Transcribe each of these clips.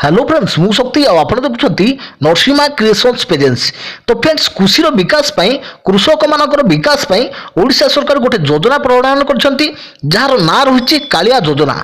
Hello friends मु शक्ति आप देखुं नरसिंहा क्रिएशन्स पेजेंस। तो फ्रेंड्स कृषि विकास कृषक मान विकास ओडिशा सरकार गोटे योजना प्रणयन कर ना रही कालिया योजना।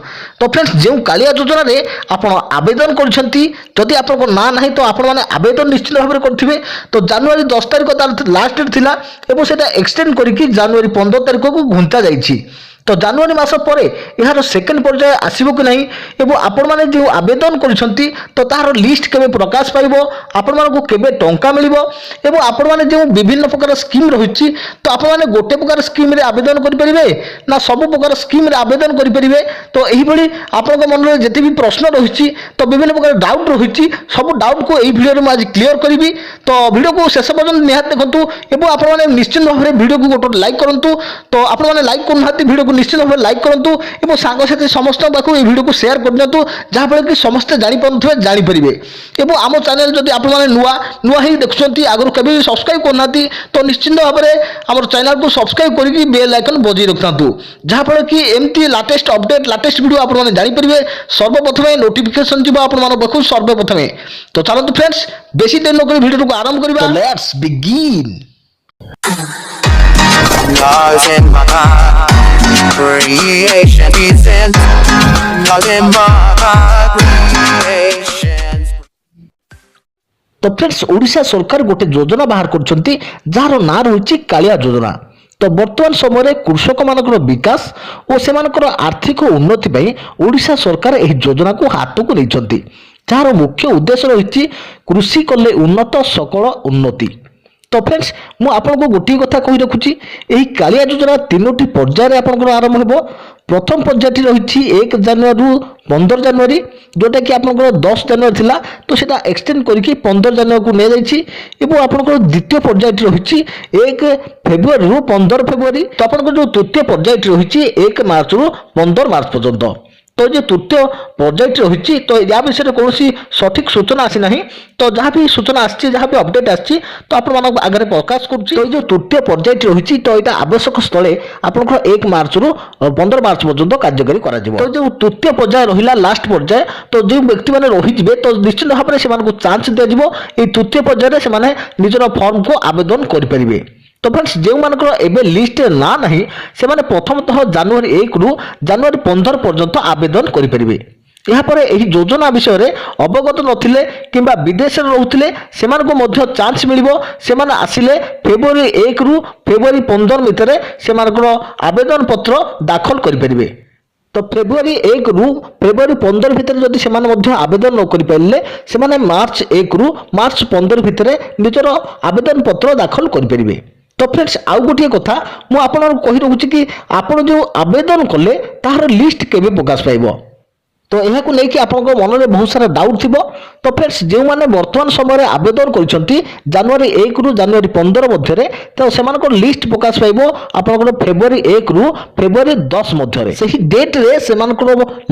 तो फ्रेंड्स जो कालिया योजना रे आपण आवेदन करदि आप ना ना तो आपण मैंने आवेदन निश्चित भाव में करेंगे। तो जनवरी 10 तारिख तार लास्ट डेट थिला एवं सेटा एक्सटेंड करके जनवरी 15 तारिख को घुंचा जाइए। तो जनवरी मास पर यार सेकेंड पर्याय आसब कि नहीं एवं आपण मैंने जो आवेदन करछंती तो तार लिस्ट केबे प्रकाश पाइबो आपण मानको केबे टंका मिलिबो एवं आपण माने जो विभिन्न प्रकार स्कीम रहिछि तो आपण माने गोटे प्रकार स्कीम रे आवेदन करि परिबे ना सब प्रकार स्कीम रे आवेदन करि परिबे। तो एही बडी आपण मन रे जति भी प्रश्न रहिछि तो विभिन्न प्रकार डाउट रहिछि सब डाउट को एही वीडियो रे आज क्लियर करिवि। तो वीडियो को शेष पर्यंत निहात देखंतु एवं आपण माने निश्चित भाव में वीडियो को गोटे लाइक करंतु। तो आपण माने लाइक करनाथि वीडियो को निश्चित भाव लाइक करंतु एवं सांगसाथी समस्त पाखु ए वीडियो को शेयर कर दियंतु जहाँ फल कि समस्ते जानि पारुथबे जानि परिबे। एवं आम चैनल जदि आपण माने नुआ नुआ ही देखुछंती आगु केबे सब्सक्राइब करनाथि तो निश्चित भाव में आम चैनल को सब्सक्राइब करके बेल आइकन बजाई रखथांतु जहाँ फल कि एमती लेटेस्ट अपडेट लेटेस्ट वीडियो आपण माने जानि परिबे सर्वप्रथमे नोटिफिकेशन जिवो आपण माने पाखु सर्वप्रथमे। तो चलंतु फ्रेंड्स बेसी देर न करी वीडियो को आरंभ करबा। Let's begin. Lost in my mind, creation presents. Lost in my mind, creation. तो फ्रेंड्स ओडिशा सरकार गोटे योजना बाहर करछंती जार ना रही कालिया योजना। तो वर्तमान समय कृषक मानकर विकास और सेमानकर आर्थिक उन्नति पई ओडिशा सरकार एही योजना को हाथ को नहीं जार मुख्य उद्देश्य रही कृषि कले उन्नत सकल उन्नति। तो फ्रेंड्स मु आपको गोटे कथा कही रखुची यही कालिया योजना तीनोटी पर्यायर आपंकर आरंभ हो। प्रथम पर्यायटी रही 1 जनवरी रु 15 जनवरी जोटा कि आपंकर 10 जनवरी थिला तो सेटा एक्सटेंड करके 15 जनवरी को नै जाइछि। एवं आपंकर द्वितीय पर्यायटी रही 1 फेब्रुआरी रु 15 फेब्रुआरी। तो आपंकर जो तृतीय पर्यायटी रही 1 मार्च रु 15 मार्च पर्यंत। तो जो तृतीय पर्यायटी रही तो या विषय कौन सठिक सूचना आसी ना तो जहाँ भी सूचना आसी जहाँ भी अपडेट आसी तो आप आगे प्रकाश कर। तो जो तृतीय पर्यायटी रही तो यहाँ आवश्यक स्थले आप 1 मार्च रु 15 मार्च पर्यंत कार्यकारी करा। तो जो तृतीय पर्याय रहा लास्ट पर्याय तो जो व्यक्ति मैंने रही तो निश्चित भाव में चांस दिया तृतीय पर्याय से निजर फॉर्म को आवेदन करें। तो फ्रेंड्स जो मानकर एबे लिस्ट ना नहीं से माने प्रथमतः जनवरी 1 रु जनवरी 15 पर्यंत आवेदन करें। यापर यही योजना विषय में अवगत नथिले किंबा विदेश रोते से चांस मिलिबो से आसिले फेब्रुआरी 1 रु फेब्रुआरी 15 भितर से आवेदन पत्र दाखल करें। तो फेब्रुआरी 1 रु फेब्रुआरी 15 भितर जदि से आवेदन न करें से मार्च 1 रु मार्च 15 भितर निजर आवेदन पत्र दाखल करें। तो फ्रेंड्स आउ गोटे कथा मु आपन कहि रहूची कि आपण जो आवेदन कले तार लिस्ट केबे प्रकाश पाइबो। तो यह को लेकिन आप मन में बहुत सारा डाउट थी। तो फ्रेंड्स जो मैंने वर्तमान समय आवेदन कर जनवरी 1 रु जनवरी 15 मध्य तो से लिस्ट प्रकाश पाइबो आपन फेब्रुआरी 1 रु फेब्रुआरी 10 मध्य से ही डेट रे से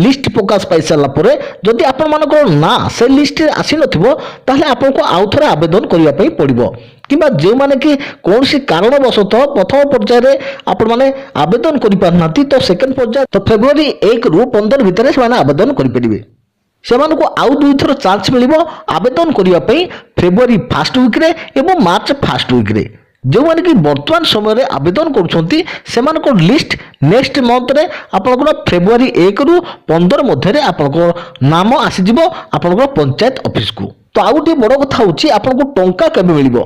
लिस्ट प्रकाश पाई सारा पर जदि आपण मानकर ना से लिस्ट आसी नथिबो ताहले आपनको आउ थरे आवेदन करिया पई पड़िबो किंबा जो माने कि कौन सी कारणवशतः प्रथम पर्याय आपण माने आवेदन करि पारनाती तो सेकंड पर्याय तो फेब्रुआरी 1 रु 15 भितर से माने आवेदन करि परिबे। सेमानको आउ दुई थर चांस मिलिबो आवेदन करिया पई फेब्रुआरी फर्स्ट वीक रे एवं मार्च फर्स्ट वीक रे। जो माने कि वर्तमान समय रे आवेदन करूछंती सेमानको लिस्ट नेक्स्ट मंथ रे आपनकर फेब्रुआरी 1 रु 15 मध्य रे आपनकर नाम आसी जिवो आपनकर पंचायत ऑफिस को। तो आउ टी बड़ कथा होची आपनको टंका केबे मिलिबो।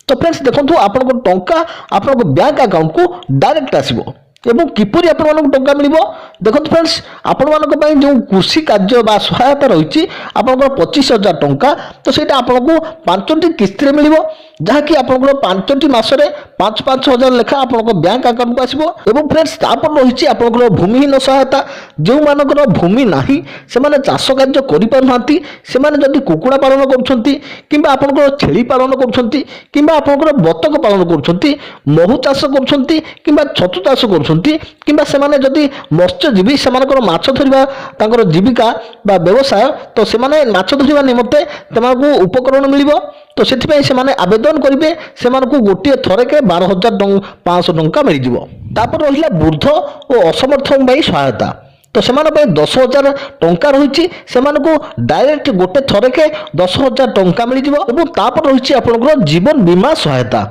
तो फ्रेंड्स देखो आपन टंका आपन बैंक अकाउंट को डायरेक्ट आसो एवं किपरि आपन टंका मिलिबो देखो फ्रेंड्स आपण मानक पई जो कृषि कार्य बा सहायता रही आपन 25,000 टंका तो सेटा आपन को 5टी किस्ती रे मिलिबो जहा कि आपन 5टी मासरे 5,000 लेखा आपन बैंक अकाउंट को आसीबो। एवं फ्रेंड्स तापर रही आपन भूमिहीन सहायता जो मानकर भूमि नाही से माने चाष कार्य करि पार नांती से माने जदि कुकुड़ा पालन करछंती किंबा आपन छेली पालन करछंती किंबा आपन बतक पालन करछंती महू चाष करछंती किंबा छतु चाष करछंती किंबा से माने जदि मत्स्यजीवी से माछ धरिबा तांकर जीविका बा व्यवसाय तो से माने माछ धरिबा निमते तमाकू उपकरण मिलिबो। तो सेथिपई से माने आवेदन करिवे से मानकू गोटे थरे के 12,500 टंका मिल जिवो। तापर रहिला वृद्ध और असमर्थ भाई सहायता। तो सेमान 10,000 टंका रही से डायरेक्ट गोटे थरके 10,000 टंका मिल जापर रही आपंकर जीवन बीमा सहायता।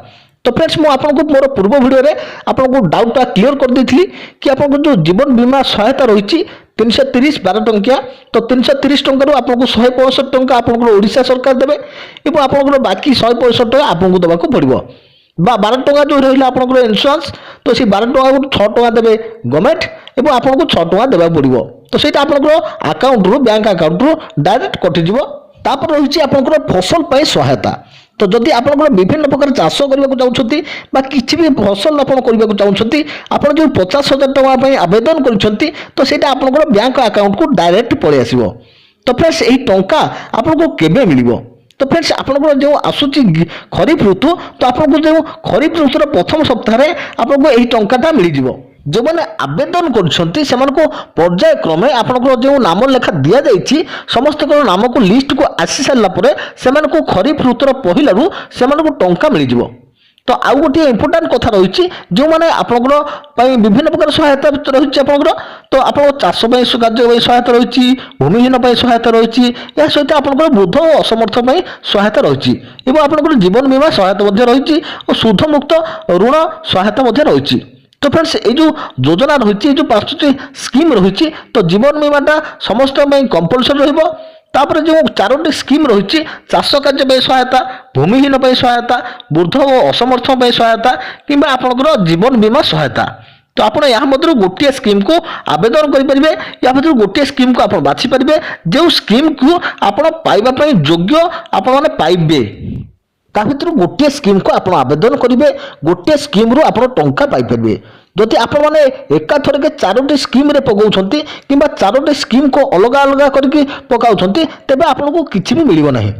तो फ्रेंड्स मुझे आपको मोर पूर्व वीडियो रे आपको डाउटा क्लियर कर देती कि आपको जो जीवन बीमा सहायता रही 330 12 टंकिया तो 330 टंकार आपको 165 टंका आपंकर ओडिशा सरकार देवे और आपंकर बाकी 165 टंका आपको देवाक पड़ो बा 12 टंका जो रहा आपंकर इन्शुरांस तो सी 12 टंका को 6 टंका देवे गवर्नमेंट और आपको 6 टंका देवा पड़ो तो सहीटा आपंकर अकाउंट रू बैंक अकाउंट रू डायरेक्ट कटिज। तापर रही आपंकर फसल पर सहायता। तो जदि आप विभिन्न प्रकार चाष करने को चाहते कि भी फसल आप करने को चाहते आप जो 50,000 टंका आवेदन करते तो सहीटा आपंकर बैंक अकाउंट को डायरेक्ट पलि आस। तो फ्रेंड्स यही टंका आपको केबे मिल। तो फ्रेंड्स आपंकर जो आसूची खरीफ ऋतु तो आपको जो खरीफ ऋतुर प्रथम सप्ताह आपको यही टंकाटा मिल जाव। जो मैंने आवेदन कर पर्याय क्रमे आपंकर जो नाम लेखा दि जाए समस्त नाम को लिस्ट को आसी सारापर से खरीफ ऋतुर पहलू से टंका मिल जाव। तो आउ गोटे इंपोर्टाट कथा रही जो मैंने आपंकर विभिन्न प्रकार सहायता रही आपंकर तो आप चाष कार्य सहायता रही भूमिहीन सहायता रही या सहित आपंकर वृद्ध और असमर्थ सहायता रही और आपंकर जीवन बीमा सहायता रही और सुध मुक्त ऋण सहायता रही। तो फ्रेंड्स ये जो योजना रही जो 5टी स्कीम रही तो जीवन बीमाटा समस्त कंपलसरी रहिबो। तापर जो 4टी स्कीम रही चाष कार्य सहायता भूमिहीन सहायता वृद्ध और असमर्थ सहायता कि आपंकर जीवन बीमा सहायता। तो आप यहाँ मध्य गोटे स्कीम को आवेदन करेंगे या मध्य गोटे स्कीम को आप बाछि पारे जो स्कीम को आप पाइबा योग्य आप पाइबे ता भर गोटे स्कीम को आप आवेदन करेंगे गोटे स्कीम रू आप टंका पाइपर। जदि आप मैंने एका थरके 4टी स्कीम रे पकाउछंती किंबा 4टी स्कीम को अलग अलग करके पकाउछंती तेबे आपको किछि भी मिलिबो नाही।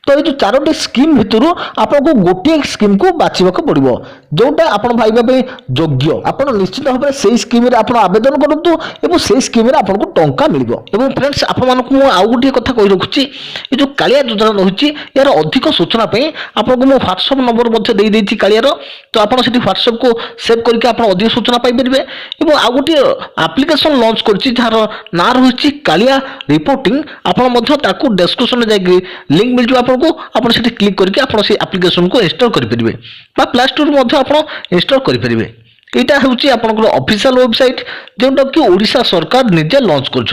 तो ये जो 4टी स्कीम भितर आपको गोटे स्कीम को बाछिबाक पड़ो जोटा आप पाइबा योग्य आप निश्चित भाव में से स्कीम आप आवेदन करूँ और से स्कीम आपको टंका मिल। फ्रेंड्स आप आउ गोटे कथा कही रखुच्छी ये जो कालिया योजना रही यार अधिक सूचना आपको मुझे व्हाट्सअप नंबर देती कालियार तो आप व्हाट्सअप को सेव करके आप अधिक सूचना पाइपर। और आउ गोटे आप्लिकेसन लॉन्च कर ना रही कालिया रिपोर्टिंग आप डिस्क्रिप्शन जाकि लिंक मिल जाए आपको क्लिक करके आप एप्लिकेशन को इंस्टॉल करेंगे प्ले स्टोर इंस्टॉल करेंगे। यहाँ हूँ आपंकर ऑफिशियल वेबसाइट जोटा कि ओडिशा सरकार निजे लॉन्च कर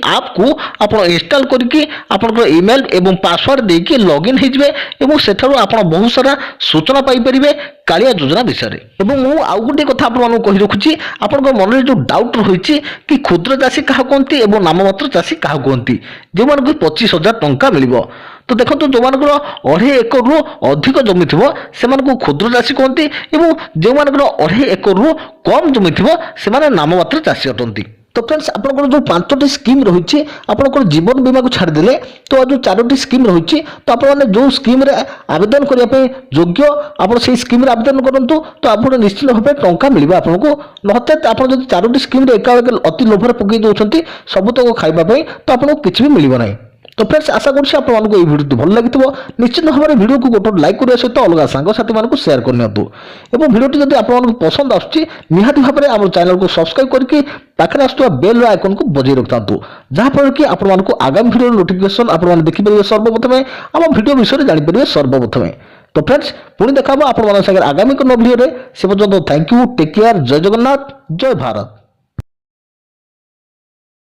आप को आप इंस्टॉल करके आपंकर ईमेल एवं पासवर्ड देके लॉगिन हो सेठारु आप बहुत सारा सूचना पाइपर कालिया योजना विषय में। मुझे आउ गोटे कथा आपको कही रखुच्छी आपंकर मन में जो डाउट रही कि क्षुद्र चाषी क्या कहती और नाममात्र चाषी क्या कहती जो मान 25,000 टंका मिल। तो देखो जो मान 2.5 एकड़ रु अधिक जमी थी से क्षुद्र चाषी कहती और जो मान 2.5 एकड़ रु कम जमी थी से नाममात्र चाषी अटंती। तो फ्रेंड्स आपंकर जो 5टी स्कीम रही आपंकर जीवन बीमा को छाड़देले तो जो 4टी स्कीम रही तो आप जो स्कीम रे आवेदन करने योग्य आप स्कीम रे आवेदन करूँ तो आप निश्चित भाव टंका मिल आपको नचेत आप 4टी स्कीम एका अति लोभर पकई दौरान सबतक खावाई तो आपको किसी भी मिल ना। तो फ्रेंड्स आशा करुँच आपको ये वीडियो भल लगी निश्चित भाव में वीडियो को गोटे लाइक करने सहित अलग सांगसाथी मानक सेयार करनी और वीडियोटी जब आपको पसंद आसूँ निहाती भाव में आम चैनल को सब्सक्राइब करके पाखे आसुवा बेल आइकन को बजाय रखता जहाँफल कि आपको आगामी वीडियो नोटिफिकेशन आप देखिपारे सर्वप्रथम आम वीडियो विषय जानीपर सर्वप्रथम। तो फ्रेंड्स पुणी देखा आप आगामी वीडियो से पर्यटन थैंक यू टेक केयर जय जगन्नाथ जय भारत।